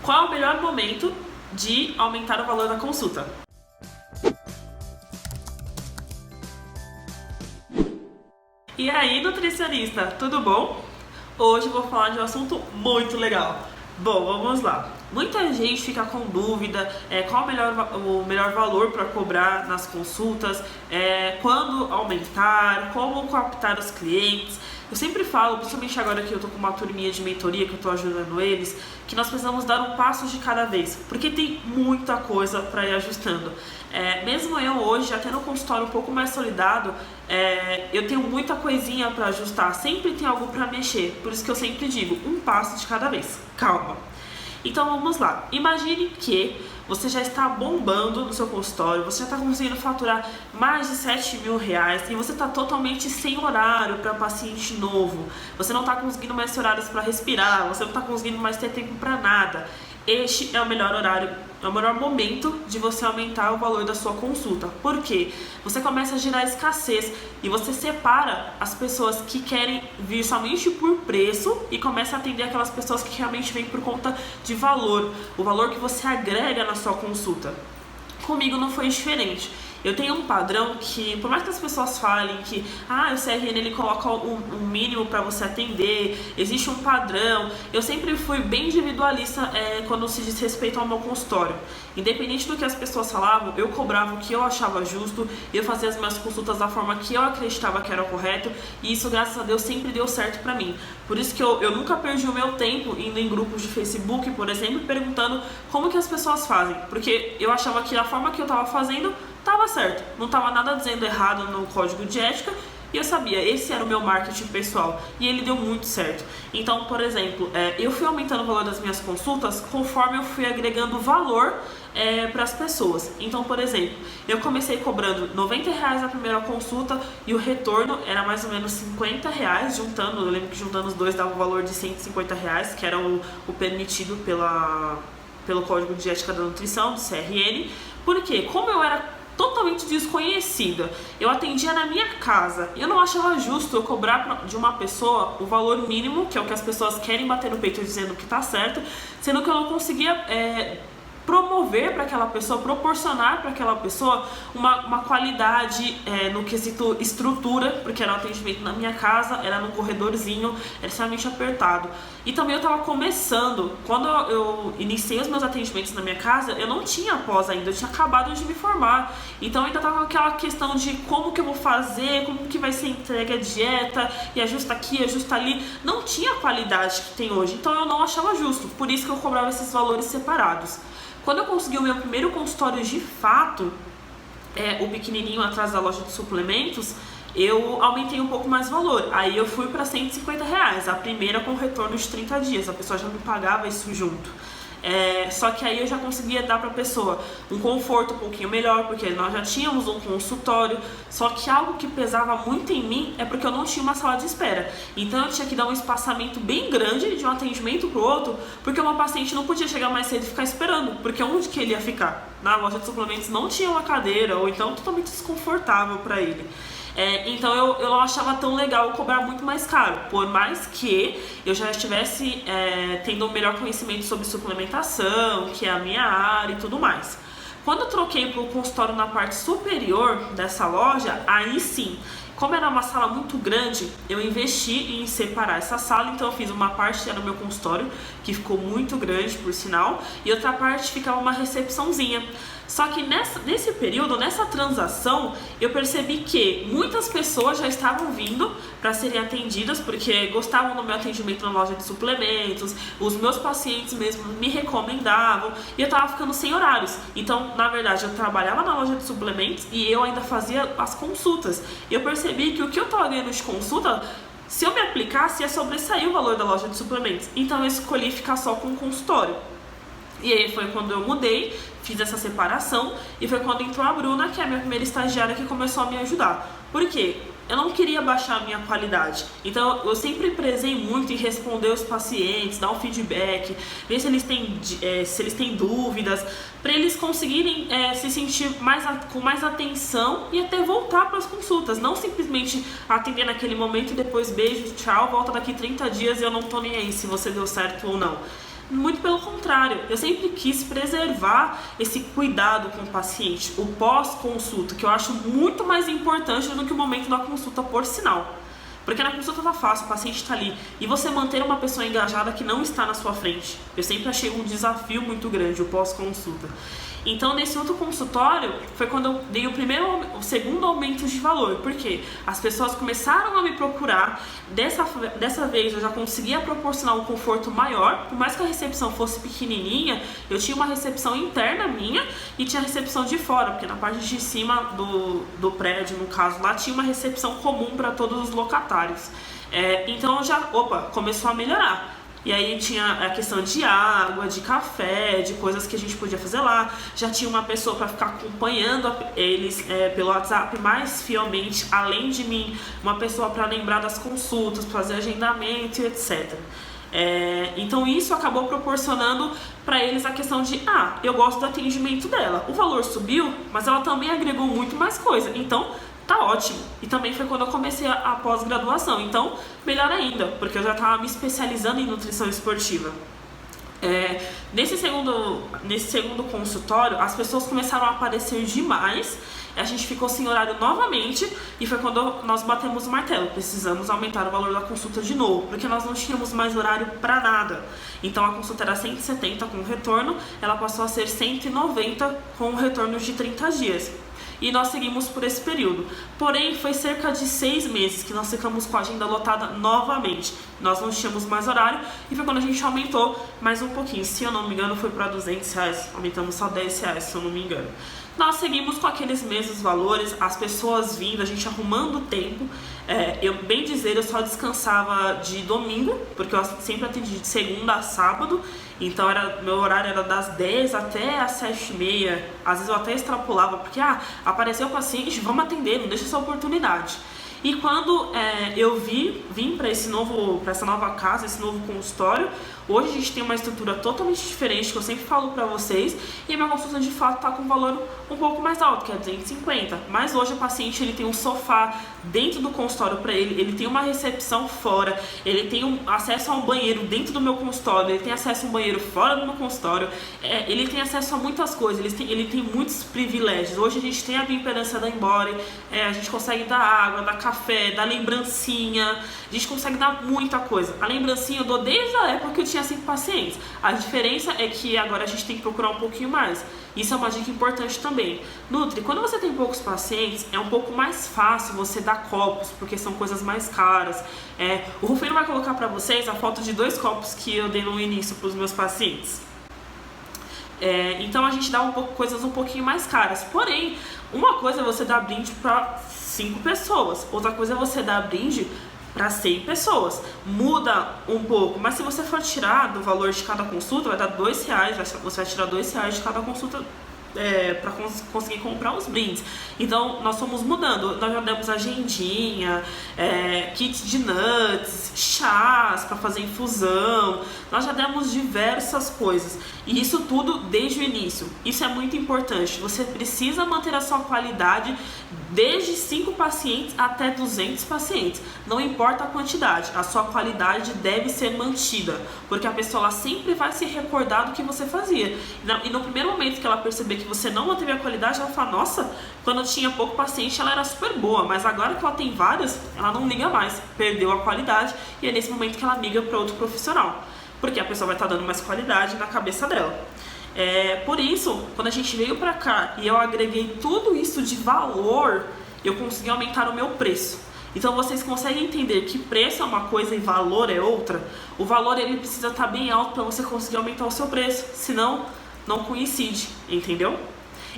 qual é o melhor momento de aumentar o valor da consulta? E aí, nutricionista, tudo bom? Hoje eu vou falar de um assunto muito legal. Bom, vamos lá. Muita gente fica com dúvida qual o melhor valor para cobrar nas consultas, quando aumentar, como captar os clientes. Eu sempre falo, principalmente agora que eu tô com uma turminha de mentoria, que eu tô ajudando eles, que nós precisamos dar um passo de cada vez, porque tem muita coisa para ir ajustando. Mesmo eu hoje, já tendo um consultório um pouco mais solidado, eu tenho muita coisinha para ajustar, sempre tem algo para mexer, por isso que eu sempre digo, um passo de cada vez, calma. Então vamos lá, imagine que você já está bombando no seu consultório, você já está conseguindo faturar mais de 7 mil reais e você está totalmente sem horário para paciente novo, você não está conseguindo mais ter horários para respirar, você não está conseguindo mais ter tempo para nada. Este é o melhor horário, é o melhor momento de você aumentar o valor da sua consulta. Por quê? Você começa a gerar escassez e você separa as pessoas que querem vir somente por preço e começa a atender aquelas pessoas que realmente vêm por conta de valor, o valor que você agrega na sua consulta. Comigo não foi diferente. Eu tenho um padrão que, por mais que as pessoas falem que o CRN ele coloca um mínimo para você atender, existe um padrão, eu sempre fui bem individualista quando se diz respeito ao meu consultório. Independente do que as pessoas falavam, eu cobrava o que eu achava justo, eu fazia as minhas consultas da forma que eu acreditava que era correto, e isso, graças a Deus, sempre deu certo pra mim. Por isso que eu nunca perdi o meu tempo indo em grupos de Facebook, por exemplo, perguntando como que as pessoas fazem, porque eu achava que a forma que eu tava fazendo tava certo, não tava nada dizendo errado no código de ética, e eu sabia, esse era o meu marketing pessoal, e ele deu muito certo. Então, por exemplo, eu fui aumentando o valor das minhas consultas conforme eu fui agregando valor para as pessoas. Então, por exemplo, eu comecei cobrando R$90 a primeira consulta e o retorno era mais ou menos R$50, juntando, eu lembro que juntando os dois dava um valor de R$150, que era o permitido pelo código de ética da nutrição, do CRN. Porque como eu era totalmente desconhecida, eu atendia na minha casa, eu não achava justo eu cobrar de uma pessoa o valor mínimo, que é o que as pessoas querem bater no peito dizendo que tá certo, sendo que eu não conseguia promover para aquela pessoa, proporcionar para aquela pessoa uma qualidade no quesito estrutura, porque era um atendimento na minha casa, era num corredorzinho, era extremamente apertado. E também eu estava começando, quando eu iniciei os meus atendimentos na minha casa, eu não tinha pós ainda, eu tinha acabado de me formar, então eu ainda estava com aquela questão de como que eu vou fazer, como que vai ser entregue a dieta, e ajusta aqui, ajusta ali, não tinha a qualidade que tem hoje, então eu não achava justo, por isso que eu cobrava esses valores separados. Quando eu consegui o meu primeiro consultório de fato, o pequenininho atrás da loja de suplementos, eu aumentei um pouco mais o valor. Aí eu fui para R$150, a primeira com retorno de 30 dias, a pessoa já me pagava isso junto. Só que aí eu já conseguia dar para a pessoa um conforto um pouquinho melhor, porque nós já tínhamos um consultório, só que algo que pesava muito em mim é porque eu não tinha uma sala de espera. Então eu tinha que dar um espaçamento bem grande de um atendimento para o outro, porque uma paciente não podia chegar mais cedo e ficar esperando, porque onde que ele ia ficar? Na loja de suplementos não tinha uma cadeira, ou então totalmente desconfortável para ele. Então eu não achava tão legal cobrar muito mais caro, por mais que eu já estivesse tendo um melhor conhecimento sobre suplementação, que é a minha área e tudo mais. Quando eu troquei para o consultório na parte superior dessa loja, aí sim, como era uma sala muito grande, eu investi em separar essa sala, então eu fiz uma parte era o meu consultório, que ficou muito grande por sinal, e outra parte ficava uma recepçãozinha. Só que nesse período, nessa transação, eu percebi que muitas pessoas já estavam vindo para serem atendidas, porque gostavam do meu atendimento na loja de suplementos, os meus pacientes mesmo me recomendavam, e eu estava ficando sem horários. Então, na verdade, eu trabalhava na loja de suplementos e eu ainda fazia as consultas. E eu percebi que o que eu estava ganhando de consulta, se eu me aplicasse, ia sobressair o valor da loja de suplementos. Então, eu escolhi ficar só com o consultório. E aí foi quando eu mudei, fiz essa separação, e foi quando entrou a Bruna, que é a minha primeira estagiária, que começou a me ajudar. Por quê? Eu não queria baixar a minha qualidade, então eu sempre prezei muito em responder os pacientes, dar um feedback, ver se eles têm dúvidas, para eles conseguirem se sentir com mais atenção e até voltar para as consultas, não simplesmente atender naquele momento e depois beijo, tchau, volta daqui 30 dias e eu não tô nem aí se você deu certo ou não. Muito pelo contrário, eu sempre quis preservar esse cuidado com o paciente, o pós-consulta, que eu acho muito mais importante do que o momento da consulta, por sinal. Porque na consulta tá fácil, o paciente está ali. E você manter uma pessoa engajada que não está na sua frente. Eu sempre achei um desafio muito grande o pós-consulta. Então, nesse outro consultório, foi quando eu dei o segundo aumento de valor. Por quê? As pessoas começaram a me procurar. Dessa vez, eu já conseguia proporcionar um conforto maior. Por mais que a recepção fosse pequenininha, eu tinha uma recepção interna minha e tinha recepção de fora. Porque na parte de cima do prédio, no caso lá, tinha uma recepção comum para todos os locatários. Então, começou a melhorar. E aí tinha a questão de água, de café, de coisas que a gente podia fazer lá. Já tinha uma pessoa para ficar acompanhando eles pelo WhatsApp mais fielmente, além de mim, uma pessoa para lembrar das consultas, fazer agendamento e etc. Então isso acabou proporcionando para eles a questão de eu gosto do atendimento dela. O valor subiu, mas ela também agregou muito mais coisa. Então tá ótimo. E também foi quando eu comecei a pós-graduação. Então, melhor ainda, porque eu já estava me especializando em nutrição esportiva. Nesse segundo consultório, as pessoas começaram a aparecer demais. A gente ficou sem horário novamente e foi quando nós batemos o martelo. Precisamos aumentar o valor da consulta de novo, porque nós não tínhamos mais horário para nada. Então a consulta era 170 com retorno, ela passou a ser 190 com o retorno de 30 dias. E nós seguimos por esse período. Porém, foi cerca de 6 meses que nós ficamos com a agenda lotada novamente. Nós não tínhamos mais horário e foi quando a gente aumentou mais um pouquinho. Se eu não me engano, foi para R$200. Aumentamos só R$10, se eu não me engano. Nós seguimos com aqueles mesmos valores, as pessoas vindo, a gente arrumando o tempo. Bem dizer, eu só descansava de domingo, porque eu sempre atendi de segunda a sábado. Então meu horário era das 10 até as 7h30. Às vezes eu até extrapolava, porque apareceu o paciente, vamos atender, não deixa essa oportunidade. E quando eu vim para essa nova casa, esse novo consultório, hoje a gente tem uma estrutura totalmente diferente, que eu sempre falo para vocês, e a minha consulta de fato está com um valor um pouco mais alto, que é 250. Mas hoje o paciente ele tem um sofá dentro do consultório para ele tem uma recepção fora, ele tem acesso a um banheiro dentro do meu consultório, ele tem acesso a um banheiro fora do meu consultório, ele tem acesso a muitas coisas, ele tem muitos privilégios. Hoje a gente tem a bioimpedância da Embody, a gente consegue dar água, dar café, dar lembrancinha, a gente consegue dar muita coisa. A lembrancinha eu dou desde a época que eu tinha 5 pacientes. A diferença é que agora a gente tem que procurar um pouquinho mais. Isso é uma dica importante também. Nutri, quando você tem poucos pacientes, é um pouco mais fácil você dar copos, porque são coisas mais caras. O Rufino vai colocar para vocês a foto de 2 copos que eu dei no início para os meus pacientes. Então a gente dá coisas um pouquinho mais caras. Porém, uma coisa é você dar brinde para 5 pessoas, outra coisa é você dar brinde para 100 pessoas. Muda um pouco, mas se você for tirar do valor de cada consulta, vai dar R$2, você vai tirar R$2 de cada consulta para conseguir comprar os brindes. Então nós fomos mudando, nós já demos agendinha, kit de nuts, chás para fazer infusão, nós já demos diversas coisas, e isso tudo desde o início. Isso é muito importante, você precisa manter a sua qualidade desde 5 pacientes até 200 pacientes, não importa a quantidade, a sua qualidade deve ser mantida, porque a pessoa sempre vai se recordar do que você fazia, e no primeiro momento que ela perceber que você não manteve a qualidade, ela fala, nossa, quando eu tinha pouco paciente ela era super boa, mas agora que ela tem vários, ela não liga mais, perdeu a qualidade, e é nesse momento que ela migra para outro profissional, porque a pessoa vai estar dando mais qualidade na cabeça dela. Por isso, quando a gente veio pra cá e eu agreguei tudo isso de valor, eu consegui aumentar o meu preço. Então vocês conseguem entender que preço é uma coisa e valor é outra? O valor ele precisa estar bem alto para você conseguir aumentar o seu preço, senão não coincide, entendeu?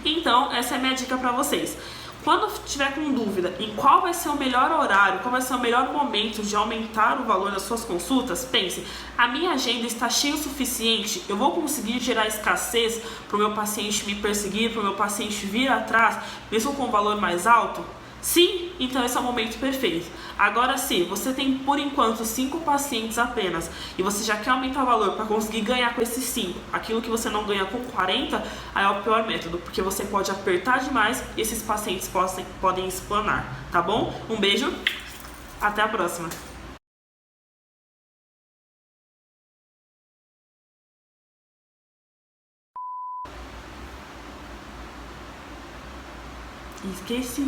Então essa é a minha dica para vocês. Quando tiver com dúvida em qual vai ser o melhor horário, qual vai ser o melhor momento de aumentar o valor das suas consultas, pense, a minha agenda está cheia o suficiente, eu vou conseguir gerar escassez para o meu paciente me perseguir, para o meu paciente vir atrás, mesmo com um valor mais alto? Sim, então esse é o momento perfeito. Agora, se você tem por enquanto 5 pacientes apenas e você já quer aumentar o valor para conseguir ganhar com esses 5 aquilo que você não ganha com 40, aí é o pior método, porque você pode apertar demais e esses pacientes podem explanar, tá bom? Um beijo, até a próxima! Esqueci.